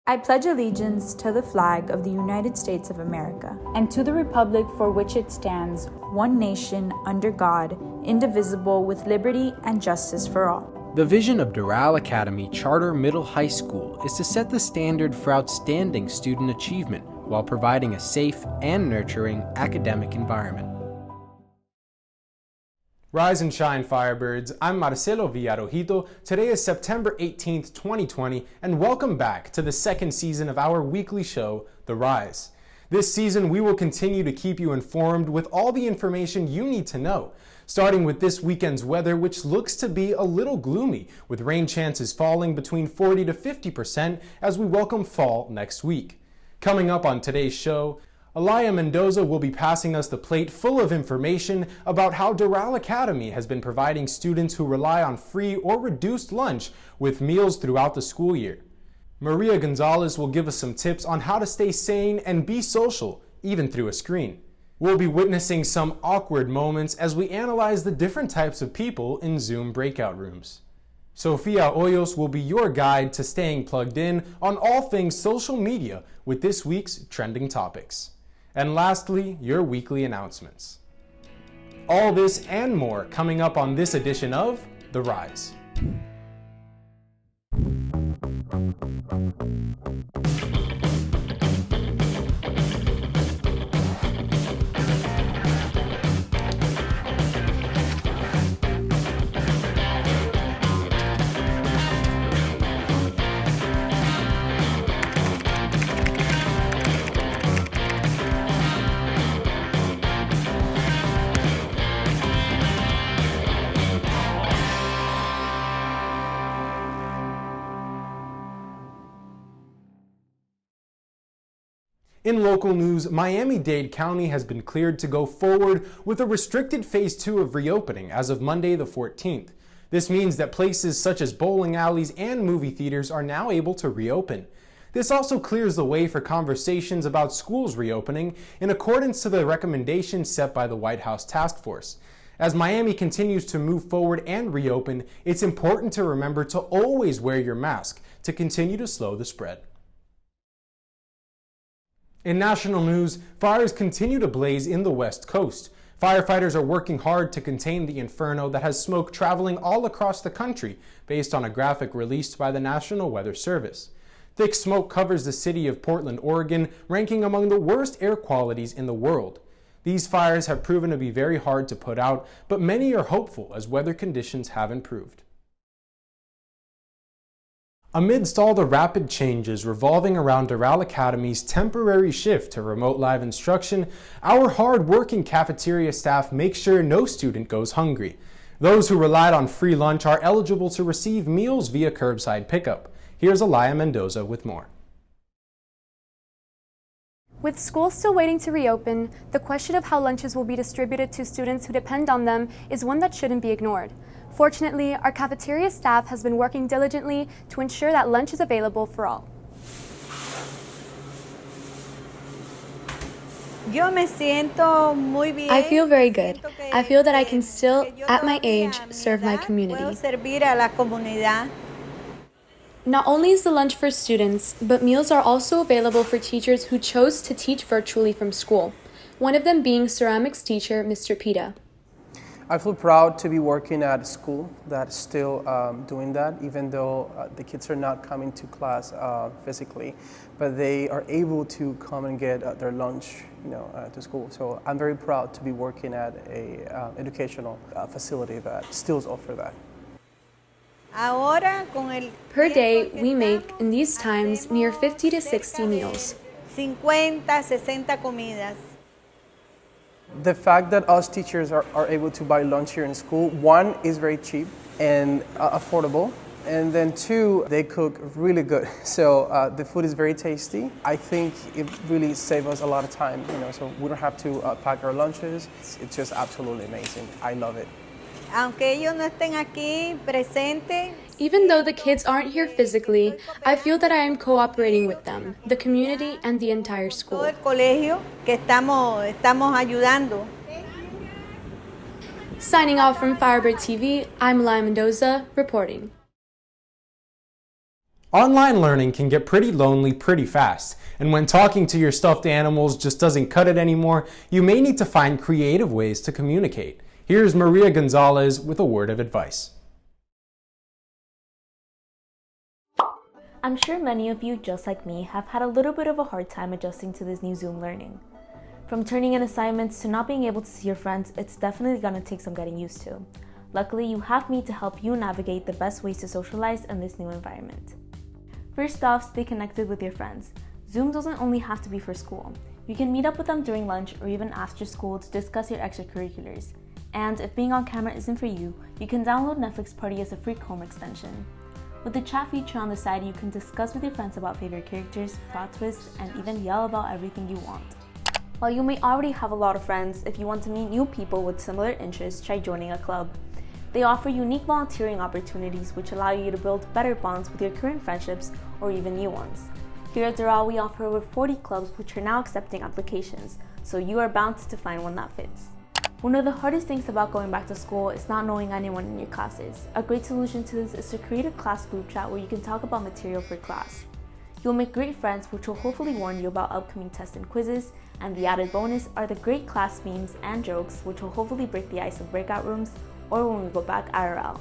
I pledge allegiance to the flag of the United States of America and to the republic for which it stands, one nation, under God, indivisible, with liberty and justice for all. The vision of Doral Academy Charter Middle High School is to set the standard for outstanding student achievement while providing a safe and nurturing academic environment. Rise and shine, Firebirds. I'm Marcelo Villarojito. Today is September 18th, 2020, and welcome back to the second season of our weekly show, The Rise. This season, we will continue to keep you informed with all the information you need to know, starting with this weekend's weather, which looks to be a little gloomy, with rain chances falling between 40 to 50% as we welcome fall next week. Coming up on today's show, Alaya Mendoza will be passing us the plate full of information about how Doral Academy has been providing students who rely on free or reduced lunch with meals throughout the school year. Maria Gonzalez will give us some tips on how to stay sane and be social, even through a screen. We'll be witnessing some awkward moments as we analyze the different types of people in Zoom breakout rooms. Sofia Hoyos will be your guide to staying plugged in on all things social media with this week's trending topics. And lastly, your weekly announcements. All this and more coming up on this edition of The Rise. In local news, Miami-Dade County has been cleared to go forward with a restricted Phase 2 of reopening as of Monday the 14th. This means that places such as bowling alleys and movie theaters are now able to reopen. This also clears the way for conversations about schools reopening in accordance to the recommendations set by the White House Task Force. As Miami continues to move forward and reopen, it's important to remember to always wear your mask to continue to slow the spread. In national news, fires continue to blaze in the West Coast. Firefighters are working hard to contain the inferno that has smoke traveling all across the country, based on a graphic released by the National Weather Service. Thick smoke covers the city of Portland, Oregon, ranking among the worst air qualities in the world. These fires have proven to be very hard to put out, but many are hopeful as weather conditions have improved. Amidst all the rapid changes revolving around Doral Academy's temporary shift to remote live instruction, our hard-working cafeteria staff make sure no student goes hungry. Those who relied on free lunch are eligible to receive meals via curbside pickup. Here's Alaya Mendoza with more. With schools still waiting to reopen, the question of how lunches will be distributed to students who depend on them is one that shouldn't be ignored. Fortunately, our cafeteria staff has been working diligently to ensure that lunch is available for all. I feel very good. I feel that I can still, at my age, serve my community. Not only is the lunch for students, but meals are also available for teachers who chose to teach virtually from school, one of them being ceramics teacher Mr. Pita. I feel proud to be working at a school that's still doing that, even though the kids are not coming to class physically, but they are able to come and get their lunch, to school. So I'm very proud to be working at a educational facility that still offers that. Per day, we make, in these times, near 50 to 60 meals. The fact that us teachers are able to buy lunch here in school, one, is very cheap and affordable, and then two, they cook really good. So the food is very tasty. I think it really saves us a lot of time, so we don't have to pack our lunches. It's just absolutely amazing. I love it. Even though the kids aren't here physically, I feel that I am cooperating with them, the community, and the entire school. Signing off from Firebird TV, I'm Alaya Mendoza, reporting. Online learning can get pretty lonely pretty fast, and when talking to your stuffed animals just doesn't cut it anymore, you may need to find creative ways to communicate. Here's Maria Gonzalez with a word of advice. I'm sure many of you, just like me, have had a little bit of a hard time adjusting to this new Zoom learning. From turning in assignments to not being able to see your friends, it's definitely going to take some getting used to. Luckily, you have me to help you navigate the best ways to socialize in this new environment. First off, stay connected with your friends. Zoom doesn't only have to be for school. You can meet up with them during lunch or even after school to discuss your extracurriculars. And if being on camera isn't for you, you can download Netflix Party as a free Chrome extension. With the chat feature on the side, you can discuss with your friends about favorite characters, plot twists, and even yell about everything you want. While you may already have a lot of friends, if you want to meet new people with similar interests, try joining a club. They offer unique volunteering opportunities which allow you to build better bonds with your current friendships or even new ones. Here at Doral, we offer over 40 clubs which are now accepting applications, so you are bound to find one that fits. One of the hardest things about going back to school is not knowing anyone in your classes. A great solution to this is to create a class group chat where you can talk about material for class. You'll make great friends which will hopefully warn you about upcoming tests and quizzes, and the added bonus are the great class memes and jokes which will hopefully break the ice of breakout rooms or when we go back IRL.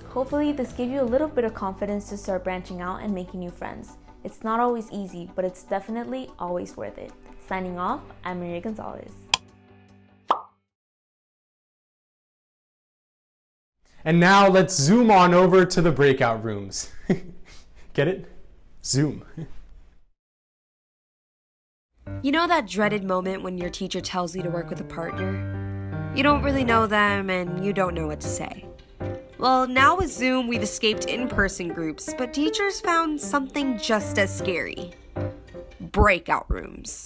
Hopefully this gave you a little bit of confidence to start branching out and making new friends. It's not always easy, but it's definitely always worth it. Signing off, I'm Maria Gonzalez. And now let's zoom on over to the breakout rooms. Get it? Zoom. You know that dreaded moment when your teacher tells you to work with a partner? You don't really know them and you don't know what to say. Well, now with Zoom, we've escaped in-person groups, but teachers found something just as scary. Breakout rooms.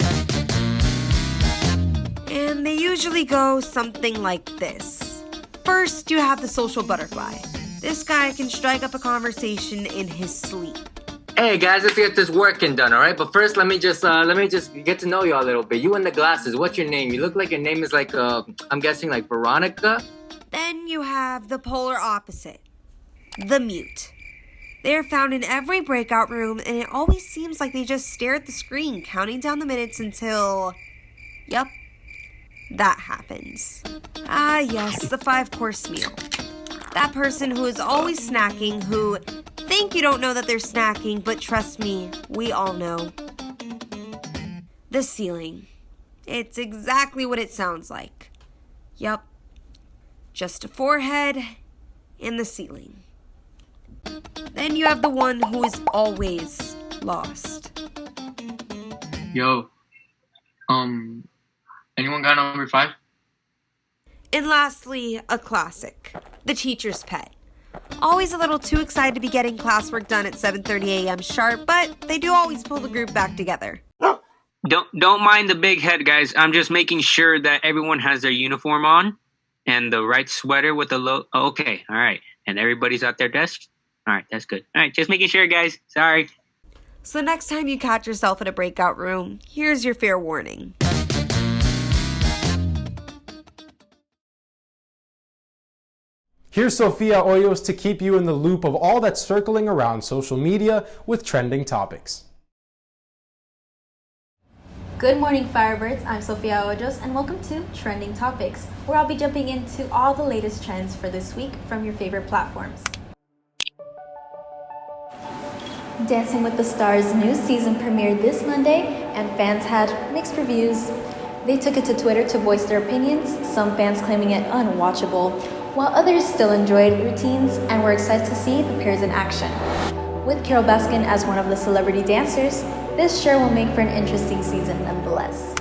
And they usually go something like this. First, you have the social butterfly. This guy can strike up a conversation in his sleep. Hey guys, let's get this working done, all right? But first, let me just get to know you a little bit. You and the glasses, what's your name? You look like your name is like, I'm guessing like Veronica? Then you have the polar opposite, the mute. They're found in every breakout room, and it always seems like they just stare at the screen, counting down the minutes until, yup, that happens. Ah, yes, the 5-course meal. That person who is always snacking, who think you don't know that they're snacking, but trust me, we all know. The ceiling. It's exactly what it sounds like. Yup. Just a forehead and the ceiling. Then you have the one who is always lost. Yo, anyone got number 5? And lastly, a classic, the teacher's pet. Always a little too excited to be getting classwork done at 7:30 a.m. sharp, but they do always pull the group back together. Don't mind the big head, guys. I'm just making sure that everyone has their uniform on and the right sweater with the low. Oh, okay, all right. And everybody's at their desks? All right, that's good. All right, just making sure, guys. Sorry. So the next time you catch yourself in a breakout room, here's your fair warning. Here's Sofia Hoyos to keep you in the loop of all that's circling around social media with trending topics. Good morning, Firebirds. I'm Sofia Hoyos, and welcome to Trending Topics, where I'll be jumping into all the latest trends for this week from your favorite platforms. Dancing with the Stars' new season premiered this Monday, and fans had mixed reviews. They took it to Twitter to voice their opinions, some fans claiming it unwatchable, while others still enjoyed routines and were excited to see the pairs in action. With Carol Baskin as one of the celebrity dancers, this sure will make for an interesting season nonetheless.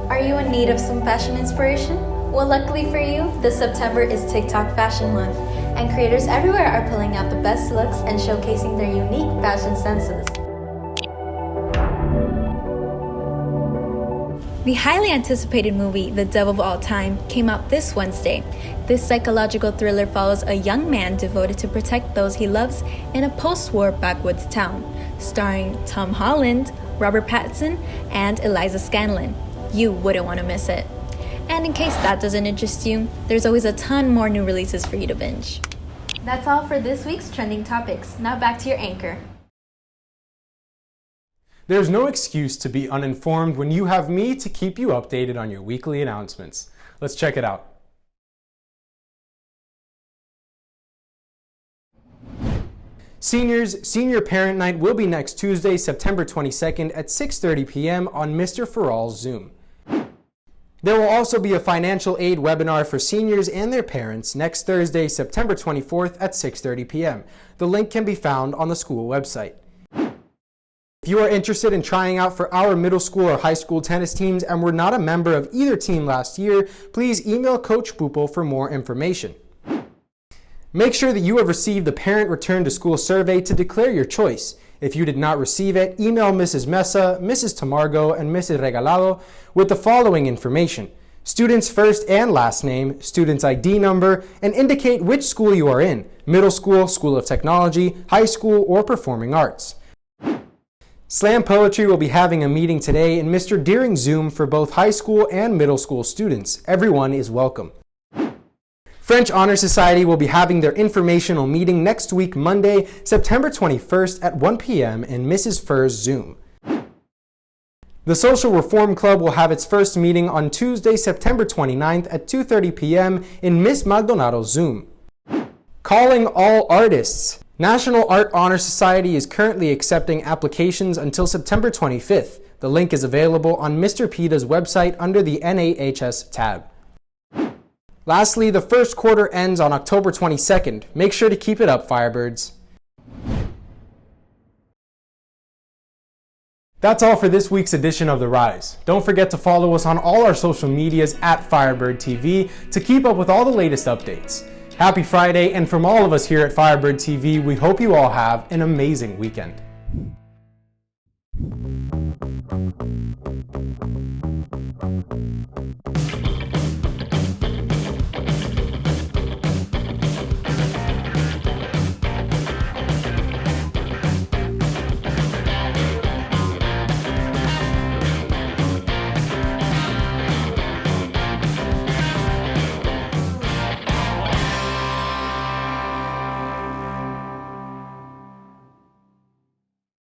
Are you in need of some fashion inspiration? Well, luckily for you, this September is TikTok Fashion Month, and creators everywhere are pulling out the best looks and showcasing their unique fashion senses. The highly anticipated movie, The Devil of All Time, came out this Wednesday. This psychological thriller follows a young man devoted to protect those he loves in a post-war backwoods town, starring Tom Holland, Robert Pattinson, and Eliza Scanlen. You wouldn't want to miss it. And in case that doesn't interest you, there's always a ton more new releases for you to binge. That's all for this week's Trending Topics. Now back to your anchor. There's no excuse to be uninformed when you have me to keep you updated on your weekly announcements. Let's check it out. Seniors, Senior Parent Night will be next Tuesday, September 22nd at 6:30 p.m. on Mr. Farrall's Zoom. There will also be a financial aid webinar for seniors and their parents next Thursday, September 24th at 6:30 p.m. The link can be found on the school website. If you are interested in trying out for our middle school or high school tennis teams and were not a member of either team last year, please email Coach Pupil for more information. Make sure that you have received the Parent Return to School survey to declare your choice. If you did not receive it, email Mrs. Mesa, Mrs. Tamargo, and Mrs. Regalado with the following information: student's first and last name, student's ID number, and indicate which school you are in: middle school, School of Technology, high school, or performing arts. Slam Poetry will be having a meeting today in Mr. Deering's Zoom for both high school and middle school students. Everyone is welcome. French Honor Society will be having their informational meeting next week, Monday, September 21st at 1 p.m. in Mrs. Furr's Zoom. The Social Reform Club will have its first meeting on Tuesday, September 29th at 2:30 p.m. in Miss Maldonado's Zoom. Calling all artists. National Art Honor Society is currently accepting applications until September 25th. The link is available on Mr. PETA's website under the NAHS tab. Lastly, the first quarter ends on October 22nd. Make sure to keep it up, Firebirds. That's all for this week's edition of The Rise. Don't forget to follow us on all our social medias at Firebird TV to keep up with all the latest updates. Happy Friday, and from all of us here at Firebird TV, we hope you all have an amazing weekend.